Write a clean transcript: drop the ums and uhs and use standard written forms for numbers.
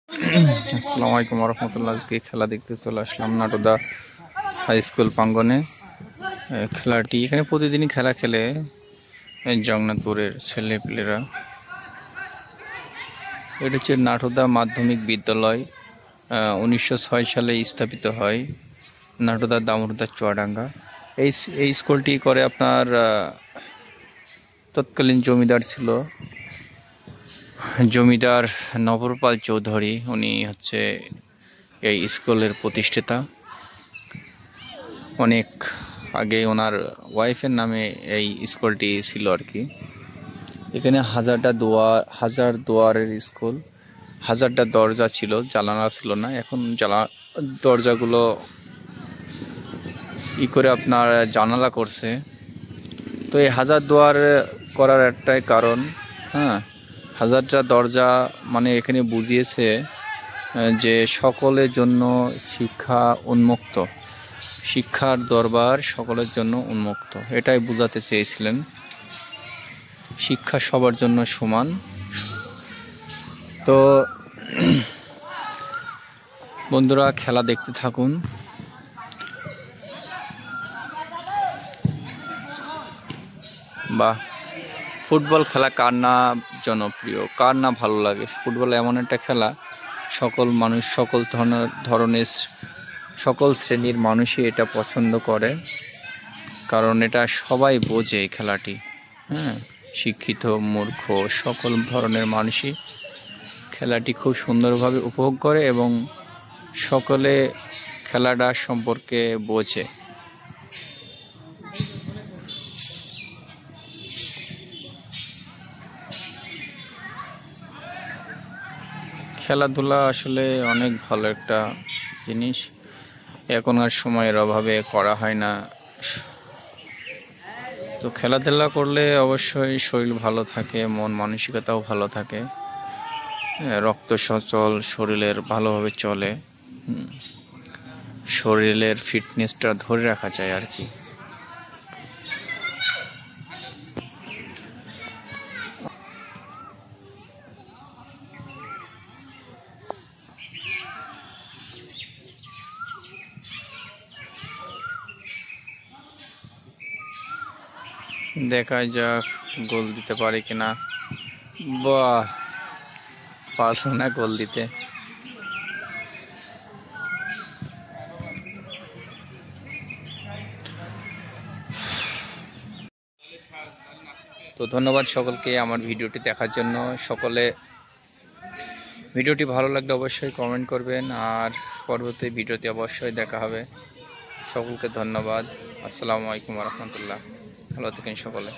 আসসালামু আলাইকুম রহমতুল্লাহ। আজকে খেলা দেখতে চলে আসলাম নাটোদা হাই স্কুল প্রাঙ্গনে। খেলাটি এখানে প্রতিদিনই খেলা খেলে জগন্নাথপুরের ছেলেপেলেরা। এটা হচ্ছে নাটোদা মাধ্যমিক বিদ্যালয়। 1906 সালে স্থাপিত হয় নাটোদা দামোদর চুয়াডাঙ্গা। এই স্কুলটি করে আপনার তৎকালীন জমিদার ছিল জমিদার নবরপাল চৌধুরী। উনি হচ্ছে এই স্কুলের প্রতিষ্ঠাতা। অনেক আগে ওনার ওয়াইফের নামে এই স্কুলটি ছিল আর কি। এখানে হাজার দুয়ারের স্কুল, হাজারটা দরজা ছিল, জানালা ছিল না। এখন দরজাগুলো করে আপনার জানালা করছে। তো এই হাজার দুয়ার করার একটাই কারণ, হাজারটা দরজা মানে এখানে বুঝিয়েছে যে সকলের জন্য শিক্ষা উন্মুক্ত, শিক্ষার দরবার সকলের জন্য উন্মুক্ত, এটাই বোঝাতে চেয়েছিলেন। শিক্ষা সবার জন্য সমান। তো বন্ধুরা, খেলা দেখতে থাকুন। বা ফুটবল খেলা কার না জনপ্রিয়, কার না ভালো লাগে? ফুটবল এমন একটা খেলা সকল মানুষ, সকল ধরনের, সকল শ্রেণীর মানুষই এটা পছন্দ করে, কারণ এটা সবাই বোঝে এই খেলাটি। শিক্ষিত মূর্খ সকল ধরনের মানুষই খেলাটি খুব সুন্দরভাবে উপভোগ করে এবং সকলে খেলাটা সম্পর্কে বোঝে। খেলাধুলা আসলে অনেক ভালো একটা জিনিস, এখনকার সময়ের অভাবে করা হয় না। তো খেলাধুলা করলে অবশ্যই শরীর ভালো থাকে, মন মানসিকতাও ভালো থাকে, রক্ত সচল, শরীরের ভালোভাবে চলে, শরীরের ফিটনেসটা ধরে রাখা যায় আর কি। দেখা যাক গোল দিতে পারে কিনা। বাহ, পারলো না গোল দিতে। তো ধন্যবাদ সকলকে আমার ভিডিওটি দেখার জন্য। সকলে ভিডিওটি ভালো লাগলে অবশ্যই কমেন্ট করবেন, আর পরবর্তী ভিডিওতে অবশ্যই দেখা হবে। সকলকে ধন্যবাদ। আসসালামু আলাইকুম রহমতুল্লাহ। ভালো থাকেন সকলে।